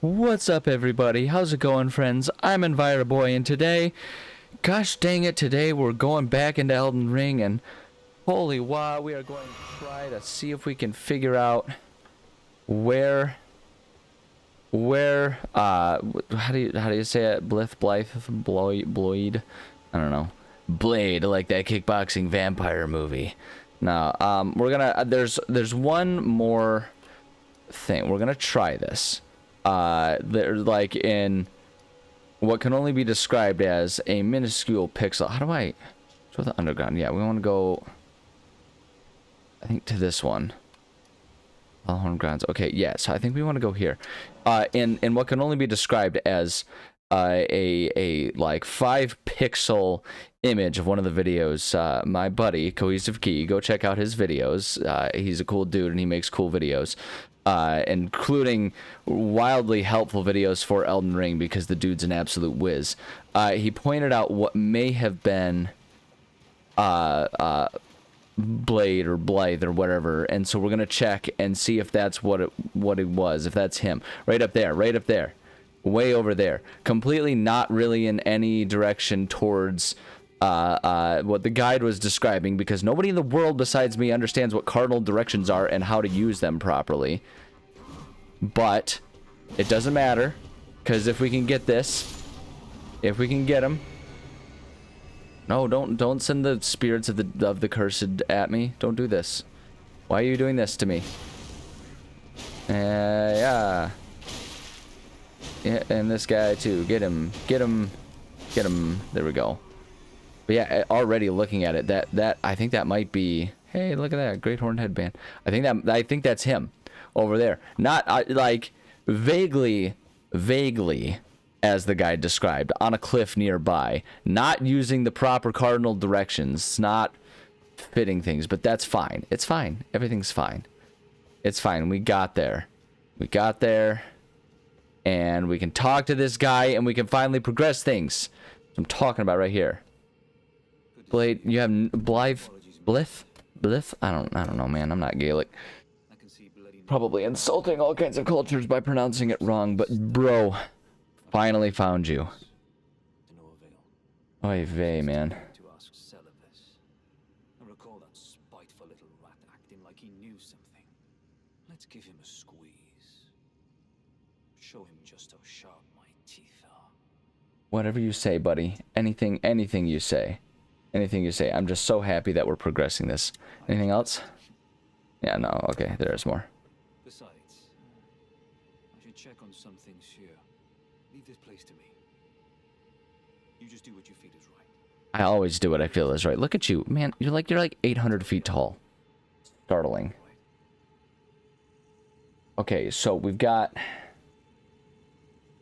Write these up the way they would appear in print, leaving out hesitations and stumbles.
What's up, everybody? How's it going, friends? I'm EnviroBoy, and today, gosh dang it, today we're going back into Elden Ring, and holy wow, we are going to try to see if we can figure out where, how do you say it? Bloyd? I don't know. Blade, like that kickboxing vampire movie. Now, we're gonna, there's one more thing. We're gonna try this. There's like in what can only be described as a minuscule pixel. How do I go the underground? Yeah, we want to go, I think, to this one. All grounds. Okay, yeah, so I think we want to go here. In what can only be described as a like 5-pixel image of one of the videos. My buddy Cohesive Key, go check out his videos. He's a cool dude and he makes cool videos, including wildly helpful videos for Elden Ring because the dude's an absolute whiz. He pointed out what may have been Blade or Blythe or whatever, and so we're gonna check and see if that's what it was, if that's him. Right up there, way over there, completely not really in any direction towards what the guide was describing, because nobody in the world besides me understands what cardinal directions are and how to use them properly. But it doesn't matter, because if we can get this, if we can get him. No, don't send the spirits of the cursed at me. Don't do this. Why are you doing this to me? Yeah. Yeah, and this guy too. Get him. There we go. But yeah, already looking at it, that I think that might be. Hey, look at that great horn headband. I think that's him over there. Not like vaguely, as the guide described, on a cliff nearby, not using the proper cardinal directions, not fitting things, but that's fine. It's fine. Everything's fine. It's fine. We got there. And we can talk to this guy, and we can finally progress things. I'm talking about right here. Blade, you have Blith? I don't know, man. I'm not Gaelic. Probably insulting all kinds of cultures by pronouncing it wrong, but bro, finally found you. Oy vey, man. Let's give him a squeeze. Show him just how sharp my teeth are. Whatever you say, buddy. Anything you say. Anything you say. I'm just so happy that we're progressing this. Anything else? Yeah, no. Okay, there's more. Besides, I should check on some things here. Leave this place to me. You just do what you feel is right. I always do what I feel is right. Look at you, man. You're like 800 feet tall. Startling. Okay, so we've got.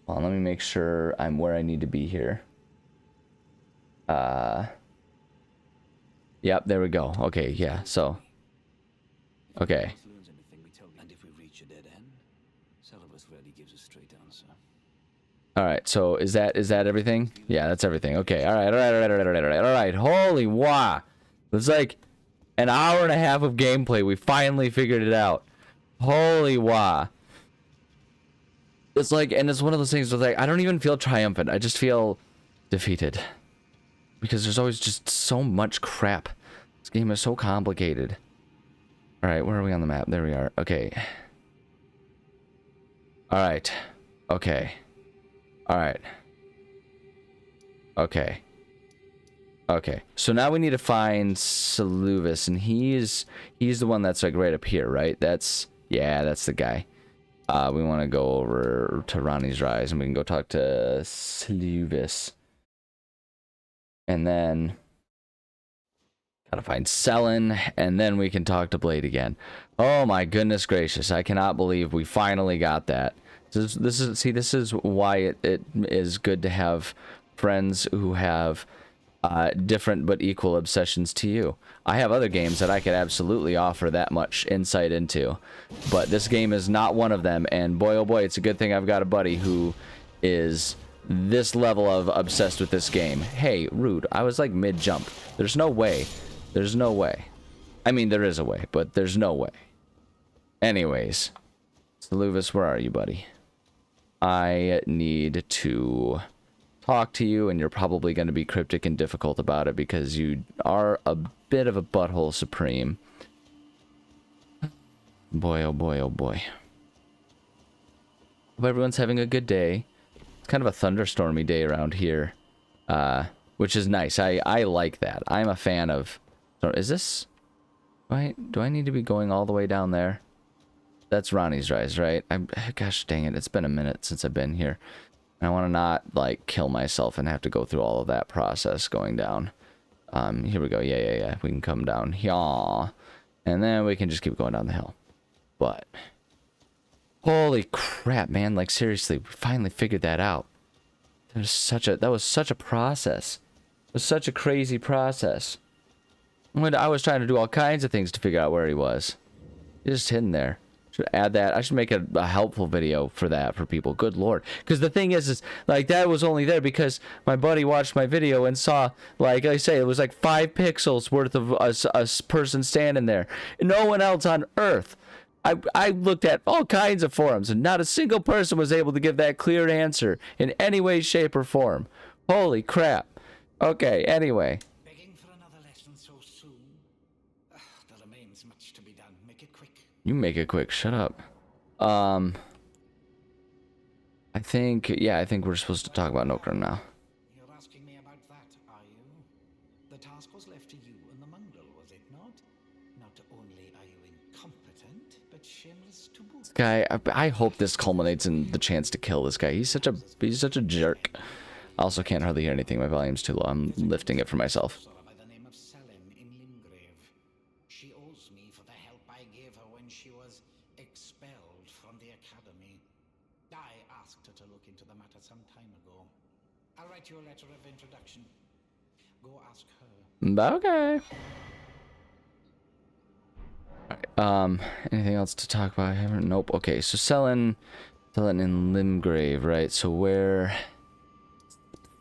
Well, let me make sure I'm where I need to be here. Yep, there we go. Okay, yeah, so. Okay. And if we reach a dead end, Celibus rarely gives a straight answer. Alright, so is that everything? Yeah, that's everything. Okay, alright. Holy wow. It's like an hour and a half of gameplay. We finally figured it out. Holy wow. It's like, and it's one of those things where like, I don't even feel triumphant. I just feel defeated. Because there's always just so much crap. This game is so complicated. Alright, where are we on the map? There we are. Okay. Alright. Okay. Alright. Okay. Okay. So now we need to find Saluvis, and he's the one that's like right up here, right? Yeah, that's the guy. We want to go over to Ronnie's Rise, and we can go talk to Saluvis. And then gotta find Selen, and then we can talk to Blade again. Oh my goodness gracious! I cannot believe we finally got that. This is why it is good to have friends who have different but equal obsessions to you. I have other games that I could absolutely offer that much insight into, but this game is not one of them, and boy oh boy, it's a good thing I've got a buddy who is this level of obsessed with this game. Hey, rude. I was like mid-jump. There's no way. I mean, there is a way, but there's no way. Anyways, Saluvis, where are you, buddy? I need to talk to you, and you're probably going to be cryptic and difficult about it because you are a bit of a butthole supreme. Boy, oh boy, oh boy. Hope everyone's having a good day. It's kind of a thunderstormy day around here, which is nice. I like that. I'm a fan of... Is this... Do I need to be going all the way down there? That's Ronnie's Rise, right? Gosh dang it, it's been a minute since I've been here. I want to not, like, kill myself and have to go through all of that process going down. Here we go. Yeah. We can come down here. And then we can just keep going down the hill. But... holy crap, man. Like, seriously, we finally figured that out. That was such a process. It was such a crazy process. I was trying to do all kinds of things to figure out where he was. He's just hidden there. Should add that. I should make a helpful video for that for people. Good lord. Because the thing is like that was only there because my buddy watched my video and saw, like I say, it was like 5 pixels worth of a person standing there. No one else on Earth. I looked at all kinds of forums and not a single person was able to give that clear answer in any way, shape, or form. Holy crap. Okay, anyway. You make it quick. Shut up. I think we're supposed to talk about Nokrum now. You're asking me about that, are you? The task was left to you and the Mongol, was it not? Not only are you incompetent, but shameless to boot. This guy, I hope this culminates in the chance to kill this guy. He's such a jerk. I also can't hardly hear anything. My volume's too low. I'm lifting it for myself. Your letter of introduction. Go ask her. Okay. Alright, anything else to talk about? I haven't. Nope. Okay, so selling in Limgrave, right? So where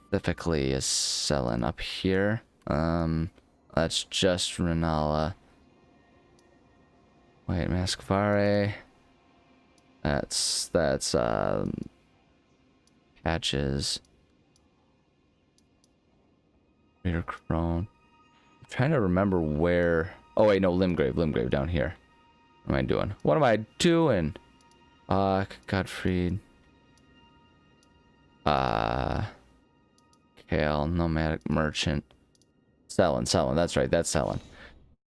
specifically is selling? Up here? That's just Renala. Wait, Masquare. That's Patches. Reader Crone. I'm trying to remember where... Oh, wait, no, Limgrave down here. What am I doing? What am I doing? Godfried. Kale, Nomadic Merchant. Selling, that's right, that's selling.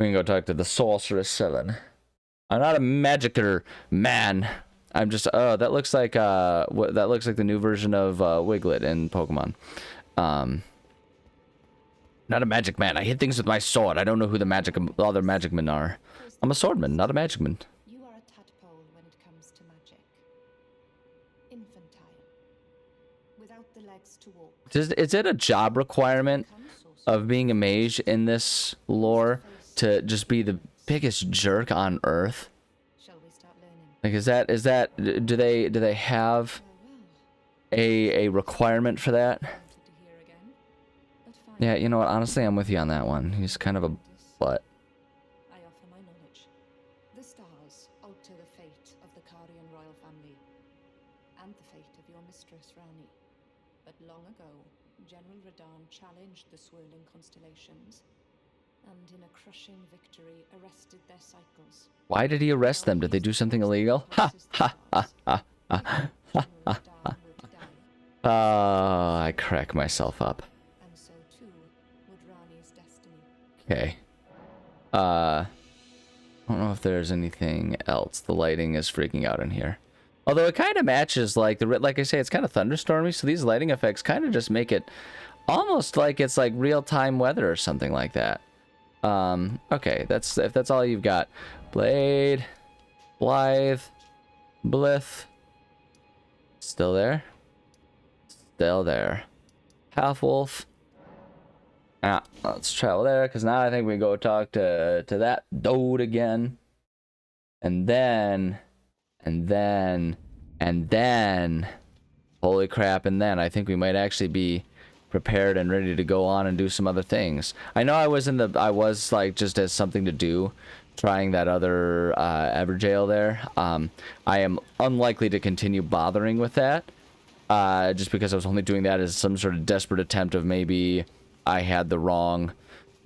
We can go talk to the sorceress selling. I'm not a magicer, man. I'm just... Oh, that looks like, that looks like the new version of, Wiglet in Pokemon. Not a magic man. I hit things with my sword. I don't know who the other magic men are. I'm a swordman, not a magic man. You are a tadpole when it comes to magic. Infantile. Without the legs to walk. Is it a job requirement of being a mage in this lore to just be the biggest jerk on Earth? Shall we start learning? Like, is that do they have a requirement for that? Yeah, you know what? Honestly, I'm with you on that one. He's kind of a butt. I offer my knowledge. The stars alter the fate of the Karian royal family and the fate of your mistress, Rani. But long ago, General Radahn challenged the swirling constellations and in a crushing victory arrested their cycles. Why did he arrest them? Did they do something illegal? Ha ha ha ha ha ha ha ha. I crack myself up. Okay. I don't know if there's anything else. The lighting is freaking out in here. Although it kind of matches, like I say, it's kind of thunderstormy, so these lighting effects kind of just make it almost like it's like real-time weather or something like that. Okay, if that's all you've got. Blade, Blythe, Blith. Still there? Still there. Half-Wolf. Let's travel there, because now I think we go talk to that dude again. And then... Holy crap, and then I think we might actually be prepared and ready to go on and do some other things. I know I was like just as something to do, trying that other Everjail there. I am unlikely to continue bothering with that. just because I was only doing that as some sort of desperate attempt of maybe I had the wrong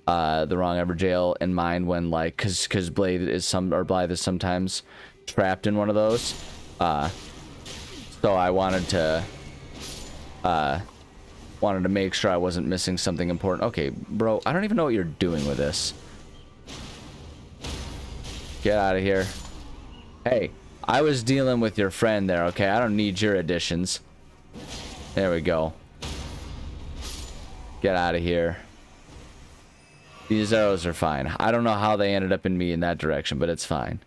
Everjail in mind when, like, because Blythe is sometimes trapped in one of those. So I wanted to make sure I wasn't missing something important. Okay, bro, I don't even know what you're doing with this. Get out of here. Hey, I was dealing with your friend there, okay? I don't need your additions. There we go. Get out of here. These arrows are fine. I don't know how they ended up in me in that direction, but it's fine.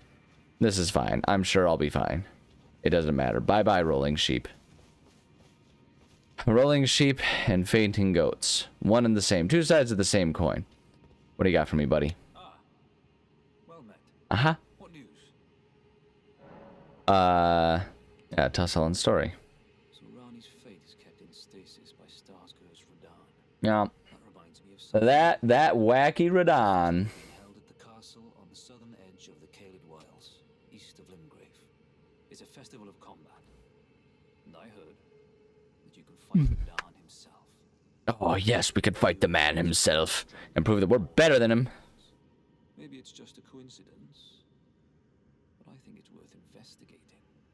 This is fine. I'm sure I'll be fine. It doesn't matter. Bye-bye, rolling sheep. Rolling sheep and fainting goats. One and the same. Two sides of the same coin. What do you got for me, buddy? Ah, well met. Uh-huh. What news? Yeah, Tussel's story. So Rani's fate is kept in stasis by Starscourge Radahn. Yeah. That reminds me of something That wacky Radahn. held at the castle on the southern edge of the Caelid Wilds, east of Limgrave. It's a festival of combat. And I heard that you can fight Radahn himself. Oh, yes, we could fight the man himself and prove that we're better than him. Maybe it's just a coincidence, but I think it's worth investigating.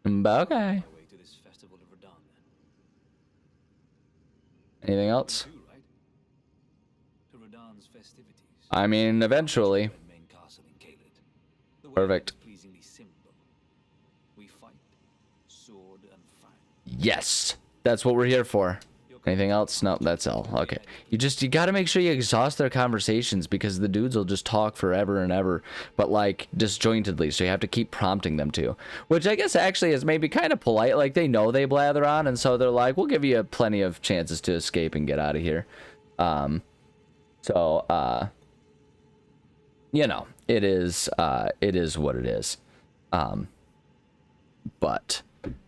Okay. My way to this festival of Radahn, then. Anything else? You too, right? To Radahn's festivities. I mean, eventually. Main castle in Caelid. The way Perfect. is pleasingly simple. We fight, sword and fang. Yes. That's what we're here for. Anything else? No, that's all. Okay. You gotta make sure you exhaust their conversations because the dudes will just talk forever and ever, but like disjointedly, so you have to keep prompting them to. Which I guess actually is maybe kind of polite, like they know they blather on, and so they're like, we'll give you plenty of chances to escape and get out of here. You know, it is what it is. But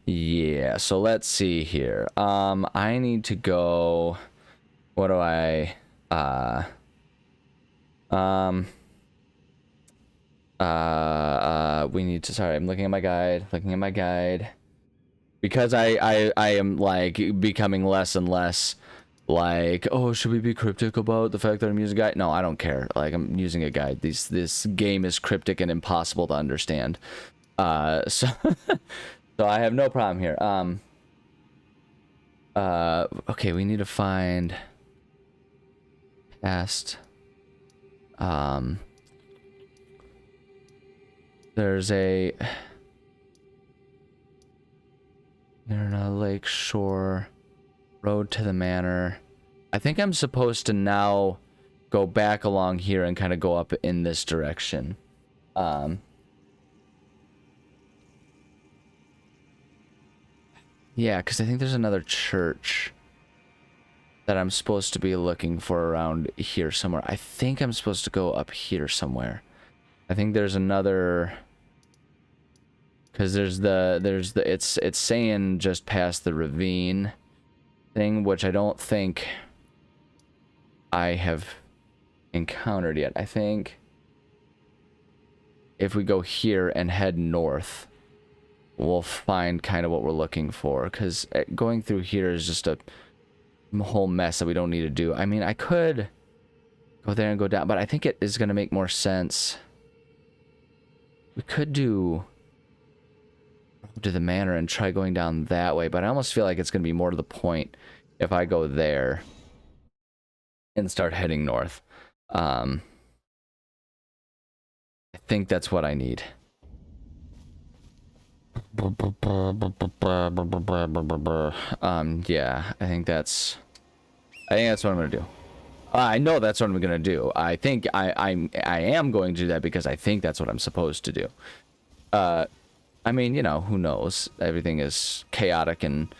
yeah, so let's see here. I need to go. What do I? We need to. Sorry, I'm looking at my guide. Because I am like becoming less and less like, oh, should we be cryptic about the fact that I'm using a guide? No, I don't care. Like, I'm using a guide. This game is cryptic and impossible to understand. So I have no problem here. Okay, we need to find past. There's a lake shore road to the manor. I think I'm supposed to now go back along here and kind of go up in this direction. Yeah, because I think there's another church that I'm supposed to be looking for around here somewhere. I think I'm supposed to go up here somewhere. I think there's another, because it's saying just past the ravine thing, which I don't think I have encountered yet. I think if we go here and head north, we'll find kind of what we're looking for, because going through here is just a whole mess that we don't need to do. I mean, I could go there and go down, but I think it is going to make more sense. We could do to the manor and try going down that way, but I almost feel like it's going to be more to the point if I go there and start heading north. I think that's what I need. Yeah, I think that's what I'm gonna do. I know that's what I'm gonna do. I think I am going to do that because I think that's what I'm supposed to do. I mean, you know, who knows? Everything is chaotic and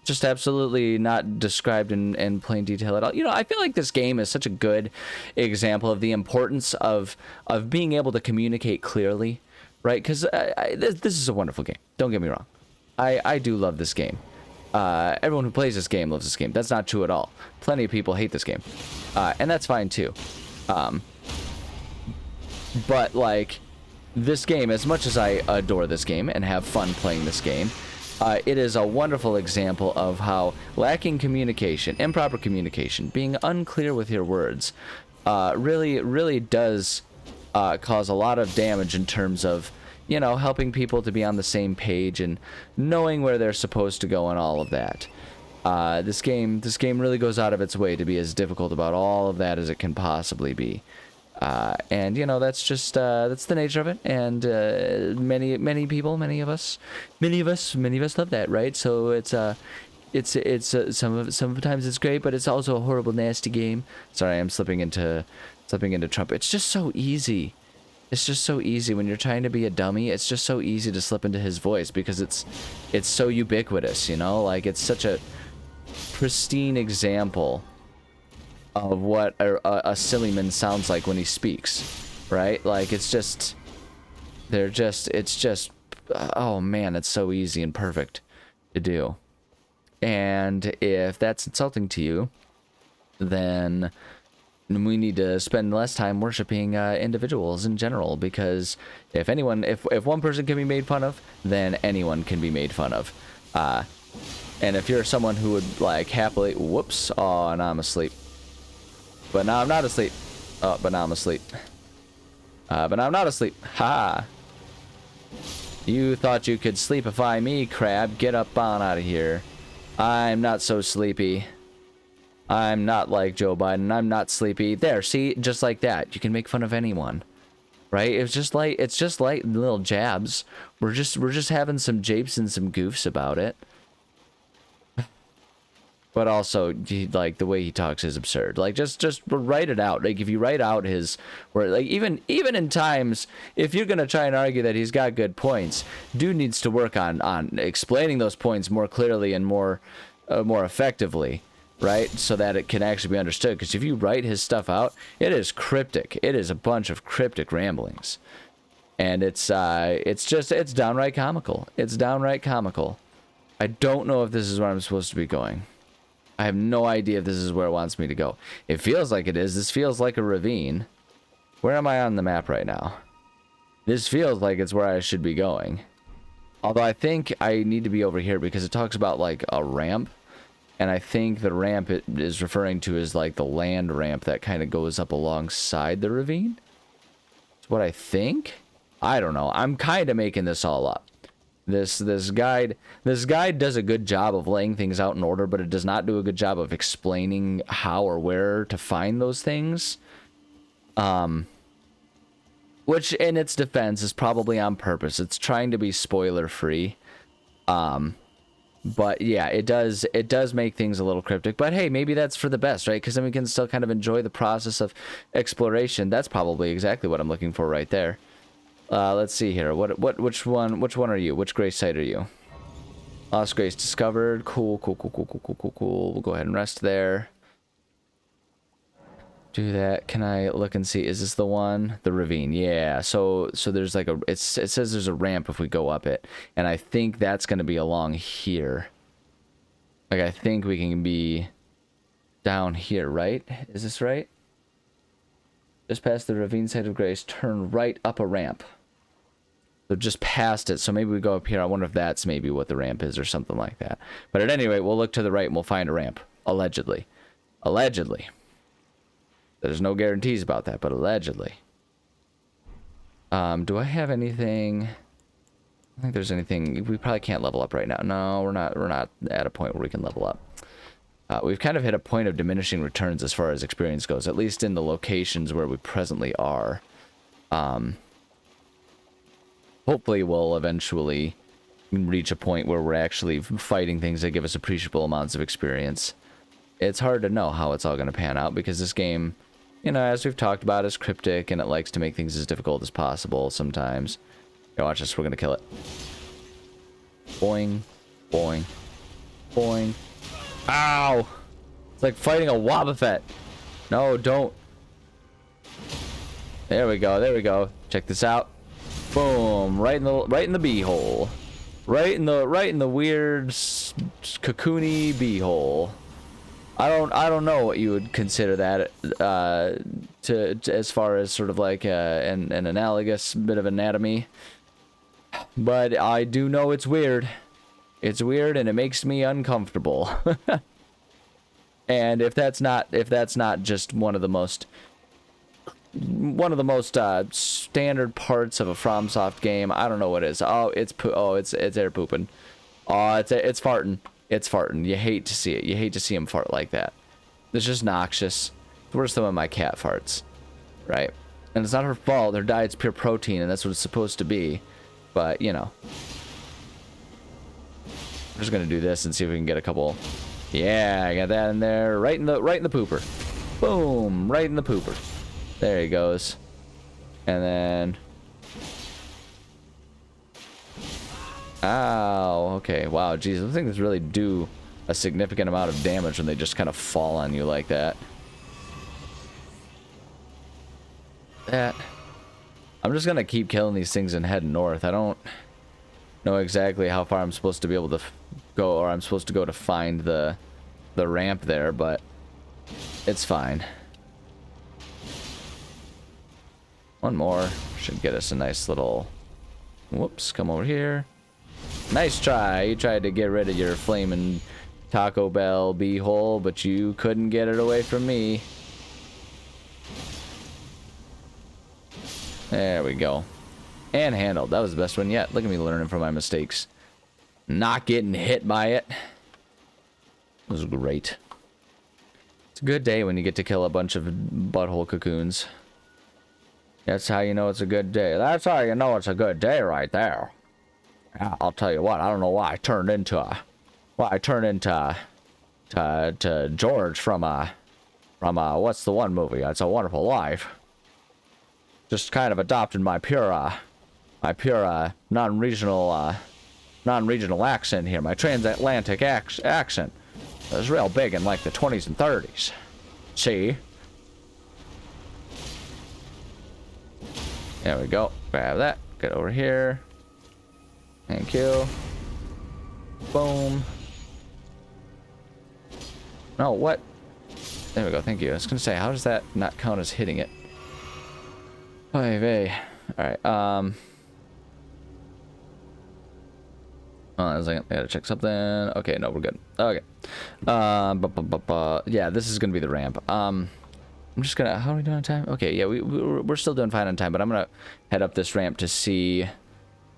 just absolutely not described in plain detail at all. You know, I feel like this game is such a good example of the importance of being able to communicate clearly. Right, because this is a wonderful game. Don't get me wrong. I do love this game. Everyone who plays this game loves this game. That's not true at all. Plenty of people hate this game. And that's fine too. But like, this game, as much as I adore this game and have fun playing this game, it is a wonderful example of how lacking communication, improper communication, being unclear with your words, really does cause a lot of damage in terms of, you know, helping people to be on the same page and knowing where they're supposed to go and all of that. This game really goes out of its way to be as difficult about all of that as it can possibly be. And you know, that's just that's the nature of it, and many people, many of us love that, right? So it's sometimes it's great, but it's also a horrible, nasty game. Sorry, I'm slipping into Trump. It's just so easy. It's just so easy when you're trying to be a dummy. It's just so easy to slip into his voice because it's so ubiquitous, you know? Like, it's such a pristine example of what a silly man sounds like when he speaks, right? Like, it's just, oh man, it's so easy and perfect to do. And if that's insulting to you, then we need to spend less time worshiping individuals in general, because if one person can be made fun of, then anyone can be made fun of. And if you're someone who would like happily, whoops, oh, now I'm asleep. But now I'm not asleep. Oh, but now I'm asleep. But now I'm not asleep. Ha! You thought you could sleepify me, crab. Get up on out of here. I'm not so sleepy. I'm not like Joe Biden. I'm not sleepy. There, see? Just like that. You can make fun of anyone. Right? It's just like little jabs. We're just having some japes and some goofs about it. But also, like, the way he talks is absurd. Like, just write it out. Like, if you write out his word, like, even in times, if you're gonna try and argue that he's got good points, dude needs to work on explaining those points more clearly and more effectively, right? So that it can actually be understood. Because if you write his stuff out, it is cryptic. It is a bunch of cryptic ramblings, and it's downright comical. It's downright comical. I don't know if this is where I'm supposed to be going. I have no idea if this is where it wants me to go. It feels like it is. This feels like a ravine. Where am I on the map right now? This feels like it's where I should be going. Although I think I need to be over here because it talks about like a ramp. And I think the ramp it is referring to is like the land ramp that kind of goes up alongside the ravine. That's what I think. I don't know. I'm kind of making this all up. This guide does a good job of laying things out in order, but it does not do a good job of explaining how or where to find those things. Which in its defense is probably on purpose. It's trying to be spoiler free. But yeah, it does make things a little cryptic, but hey, maybe that's for the best, right? Because then we can still kind of enjoy the process of exploration. That's probably exactly what I'm looking for right there. Let's see here. Which one are you? Which grace site are you? Lost Grace discovered. Cool. We'll go ahead and rest there. Do that. Can I look and see? Is this the one? The ravine. Yeah. So there's like it says there's a ramp if we go up it, and I think that's going to be along here. Like, I think we can be down here, right? Is this right? Just past the ravine site of grace, turn right up a ramp. So just past it. So maybe we go up here. I wonder if that's maybe what the ramp is or something like that. But at any rate, we'll look to the right and we'll find a ramp. Allegedly. Allegedly. There's no guarantees about that, but allegedly. Do I have anything? I don't think there's anything. We probably can't level up right now. No, we're not at a point where we can level up. We've kind of hit a point of diminishing returns as far as experience goes, at least in the locations where we presently are. Hopefully we'll eventually reach a point where we're actually fighting things that give us appreciable amounts of experience. It's hard to know how it's all going to pan out because this game, you know, as we've talked about, is cryptic and it likes to make things as difficult as possible sometimes. Here, watch this. We're going to kill it. Boing. Boing. Boing. Ow! It's like fighting a Wobbuffet. No, don't. There we go. There we go. Check this out. Boom! Right in the beehole. Right in the weird cocoony beehole. I don't know what you would consider that to as far as sort of like an analogous bit of anatomy. But I do know it's weird. It's weird and it makes me uncomfortable. And if that's not just one of the most standard parts of a FromSoft game, I don't know what is. Oh, it's air pooping. Oh, it's farting. It's farting. You hate to see it. You hate to see him fart like that. It's just noxious. It's worse than when my cat farts, right? And it's not her fault. Her diet's pure protein, and that's what it's supposed to be. But you know, we're just gonna do this and see if we can get a couple. Yeah, I got that in there, right in the pooper. Boom, right in the pooper. There he goes. And then, ow. Okay, wow, geez, those things really do a significant amount of damage when they just kind of fall on you like that. I'm just gonna keep killing these things and head north. I don't know exactly how far I'm supposed to be able to go, or I'm supposed to go to find the ramp there, but it's fine. One more should get us a nice little, whoops, come over here. Nice try. You tried to get rid of your flaming Taco Bell beehole, but you couldn't get it away from me. There we go. And handled. That was the best one yet. Look at me learning from my mistakes. Not getting hit by it. It was great. It's a good day when you get to kill a bunch of butthole cocoons. That's how you know it's a good day. That's how you know it's a good day right there. I'll tell you what, I don't know why I turned into to George from what's the one movie? It's a Wonderful Life. Just kind of adopted my pure non-regional accent here, my transatlantic accent. It was real big in like the 20s and 30s. See? There we go. Grab that. Get over here. Thank you. Boom. No, what? There we go. Thank you. I was gonna say, how does that not count as hitting it? Alright. Hold on a second. I gotta check something. Okay, no, we're good. Okay. Yeah, this is gonna be the ramp. I'm just gonna. How are we doing on time? Okay, yeah, we're still doing fine on time, but I'm gonna head up this ramp to see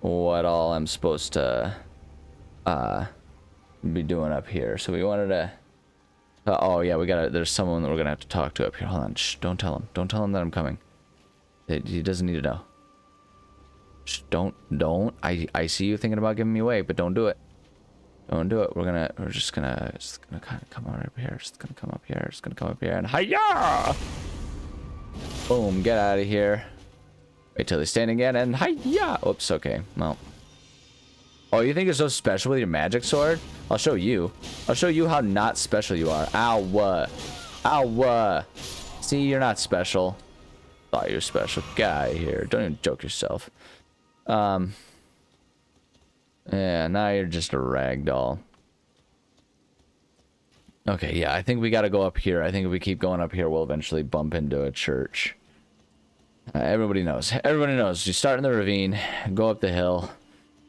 what all I'm supposed to be doing up here. So we wanted to. Oh yeah, we gotta. There's someone that we're gonna have to talk to up here. Hold on. Shh, don't tell him. Don't tell him that I'm coming. He doesn't need to know. Shh, don't. I see you thinking about giving me away, but don't do it. Don't do it. We're just gonna kind of come on up here. Just gonna come up here. Just gonna come up here and hiya! Boom! Get out of here. Wait till they stand again and hiya! Oops. Okay. Well. Oh, you think you're so special with your magic sword? I'll show you. I'll show you how not special you are. Ow! Ow! See, you're not special. Thought you're special. Get out of here. Don't even joke yourself. Yeah, now you're just a ragdoll. Okay, yeah, I think we gotta go up here. I think if we keep going up here, we'll eventually bump into a church. Everybody knows. Everybody knows. You start in the ravine, go up the hill.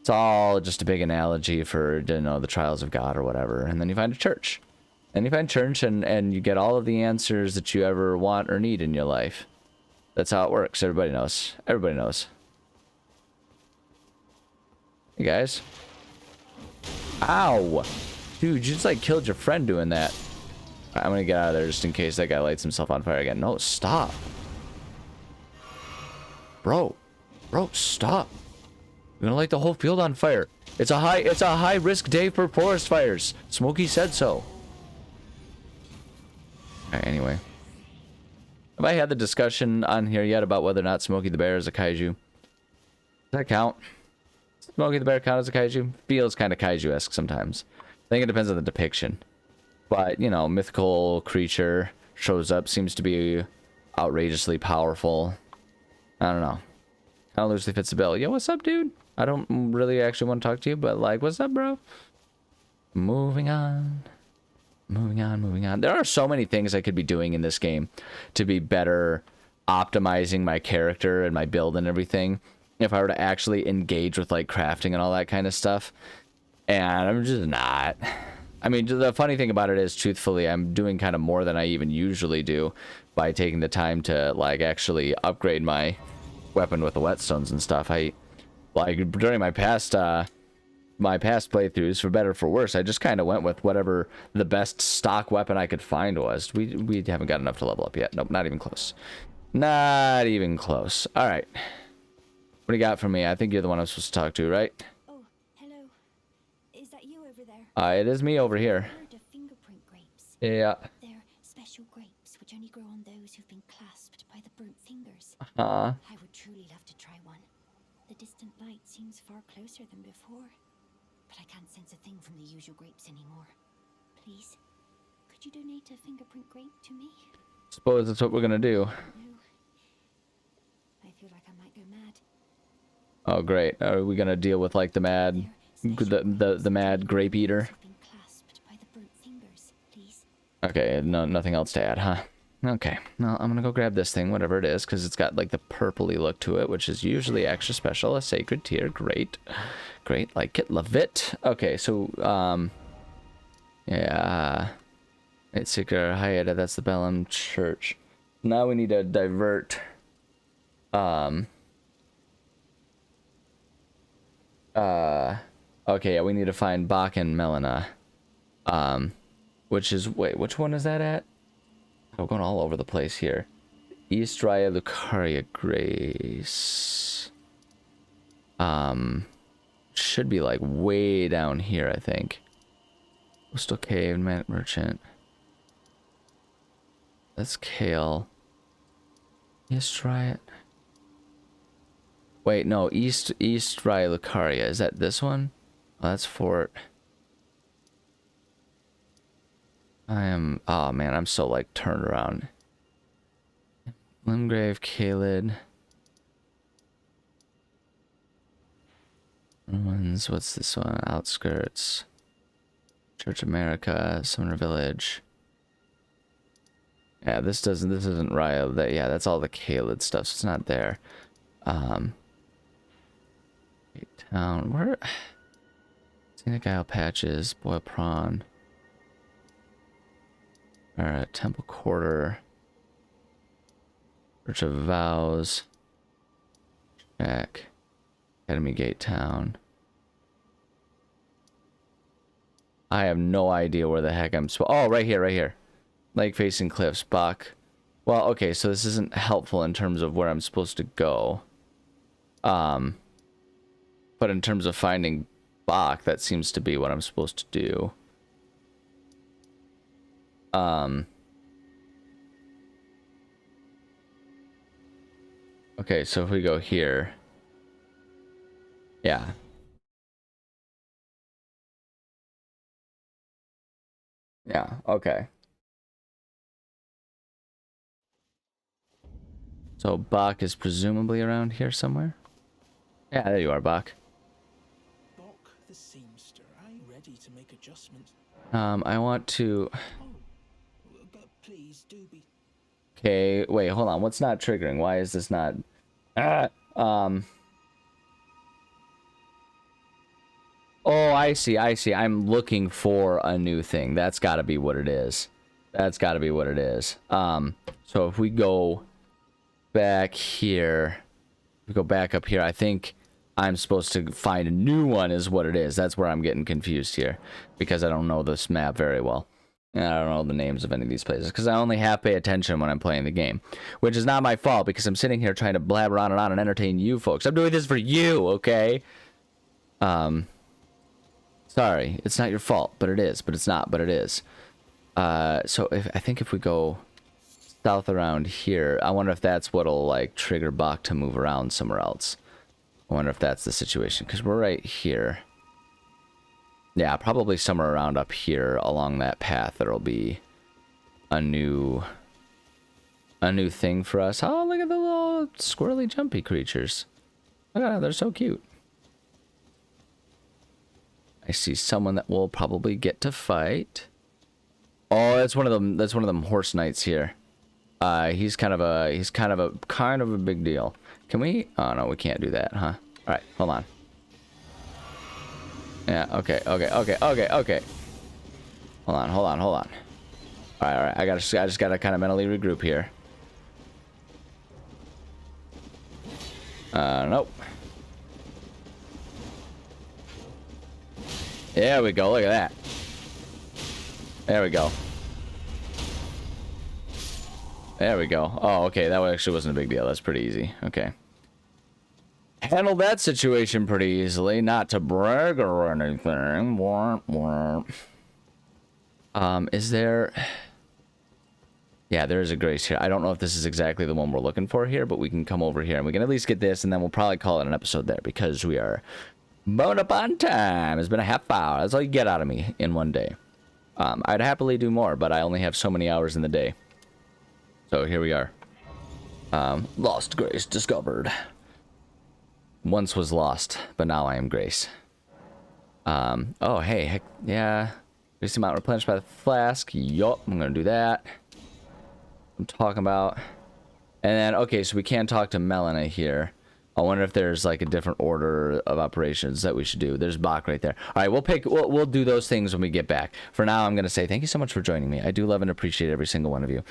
It's all just a big analogy for, you know, the trials of God or whatever. And then you find a church. And you find church and you get all of the answers that you ever want or need in your life. That's how it works. Everybody knows. Everybody knows. Hey, guys. Ow! Dude, you just, like, killed your friend doing that. Right, I'm gonna get out of there just in case that guy lights himself on fire again. No, stop. Bro, stop. You're gonna light the whole field on fire. It's a high risk day for forest fires. Smokey said so. Alright, anyway. Have I had the discussion on here yet about whether or not Smokey the Bear is a kaiju? Does that count? Smokey the Bear count as a kaiju? Feels kind of kaiju-esque sometimes. I think it depends on the depiction. But, you know, mythical creature shows up, seems to be outrageously powerful. I don't know. Kind of loosely fits the bill. Yo, what's up, dude? I don't really actually want to talk to you, but, like, what's up, bro? Moving on. Moving on. There are so many things I could be doing in this game to be better optimizing my character and my build and everything if I were to actually engage with, like, crafting and all that kind of stuff. And I'm just not. I mean, the funny thing about it is, truthfully, I'm doing kind of more than I even usually do by taking the time to, like, actually upgrade my weapon with the whetstones and stuff. I, like, during my past playthroughs, for better or for worse, I just kind of went with whatever the best stock weapon I could find was. We haven't got enough to level up yet. Nope, not even close. Not even close. All right. What do you got for me? I think you're the one I'm supposed to talk to, right? Oh, hello. Is that you over there? It is me over here. Heard of fingerprint grapes? Yeah. They're special grapes which only grow on those who've been clasped by the burnt fingers. Uh, I would truly love to try one. The distant light seems far closer than before, but I can't sense a thing from the usual grapes anymore. Please, could you donate a fingerprint grape to me? suppose that's what we're gonna do. No. I feel like I might go mad. Oh, great. Are we gonna deal with, like, the mad, the mad grape eater? Who've been clasped by the burnt fingers, please. Okay, no, nothing else to add, huh? Okay, well, I'm gonna go grab this thing, whatever it is, because it's got, like, the purpley look to it, which is usually extra special. A sacred tear, great. Great, like it, love it. Okay, so, yeah. It's Sikar Hayata, that's the Bellum Church. Now we need to divert, okay, yeah, we need to find Bach and Melina. Which is, wait, which one is that at? We're going all over the place here. East Raya Lucaria Grace. Should be like way down here, I think. Coastal Cave, Merchant. That's Kale. East Raya. Wait, no, East Raya Lucaria. Is that this one? Oh, that's Fort. Oh man, I'm so like turned around. Limgrave, Kaled. What's this one? Outskirts. Church America, Sumner Village. Yeah, this isn't Raya. Yeah, that's all the Kaled stuff, so it's not there. Town, where? Scenic Isle Patches, Boil Prawn. Alright, Temple Quarter. Church of Vows. Check. Academy Gate Town. I have no idea where the heck I'm supposed. Oh, right here, right here. Lake facing cliffs, Bach. Well, okay, so this isn't helpful in terms of where I'm supposed to go. But in terms of finding Bach, that seems to be what I'm supposed to do. Okay, so if we go here. Yeah. Yeah, okay. So Bach is presumably around here somewhere? Yeah, there you are, Bach. Bok the seamster, are you ready to make adjustments? I want to... Oh, please do be. Okay, wait, hold on. What's not triggering? Why is this not... Oh, I see. I'm looking for a new thing. That's got to be what it is. So if we go back here, we go back up here, I think I'm supposed to find a new one is what it is. That's where I'm getting confused here because I don't know this map very well. And I don't know the names of any of these places because I only half pay attention when I'm playing the game, which is not my fault because I'm sitting here trying to blabber on and entertain you folks. I'm doing this for you, okay? Sorry, it's not your fault, but it is. But it's not, but it is. So I think if we go south around here, I wonder if that's what'll like trigger Bach to move around somewhere else. I wonder if that's the situation because we're right here. Yeah, probably somewhere around up here along that path there'll be a new thing for us. Oh, look at the little squirrely jumpy creatures. Look at them, they're so cute. I see someone that we'll probably get to fight. Oh, that's one of them. That's one of them horse knights here. He's kind of a big deal. Can we? Oh no, we can't do that, huh? All right, hold on. Yeah, okay. Hold on. All right. I just gotta kind of mentally regroup here. Nope. There we go. Look at that. There we go. There we go. Oh, okay. That actually wasn't a big deal. That's pretty easy. Okay. Handled that situation pretty easily. Not to brag or anything. Is there... Yeah, there is a grace here. I don't know if this is exactly the one we're looking for here, but we can come over here and we can at least get this, and then we'll probably call it an episode there because we are bone up on time. It's been a half hour. That's all you get out of me in one day. I'd happily do more, but I only have so many hours in the day. So here we are. Lost grace discovered. Once was lost, but now I am grace. Oh, hey, heck, yeah. Grace amount replenished by the flask. Yup, I'm gonna do that. I'm talking about. And then, okay, so we can talk to Melina here. I wonder if there's like a different order of operations that we should do. There's Bach right there. All right, we'll do those things when we get back. For now, I'm gonna say thank you so much for joining me. I do love and appreciate every single one of you.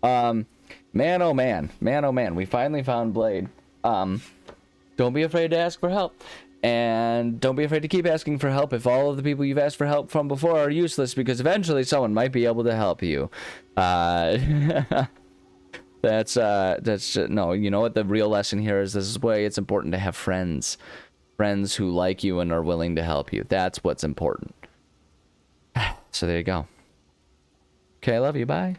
Man, oh man, we finally found Blade. Don't be afraid to ask for help. And don't be afraid to keep asking for help if all of the people you've asked for help from before are useless, because eventually someone might be able to help you. That's no, you know what the real lesson here is? This is why it's important to have friends. Friends who like you and are willing to help you. That's what's important. So there you go. Okay, I love you. Bye.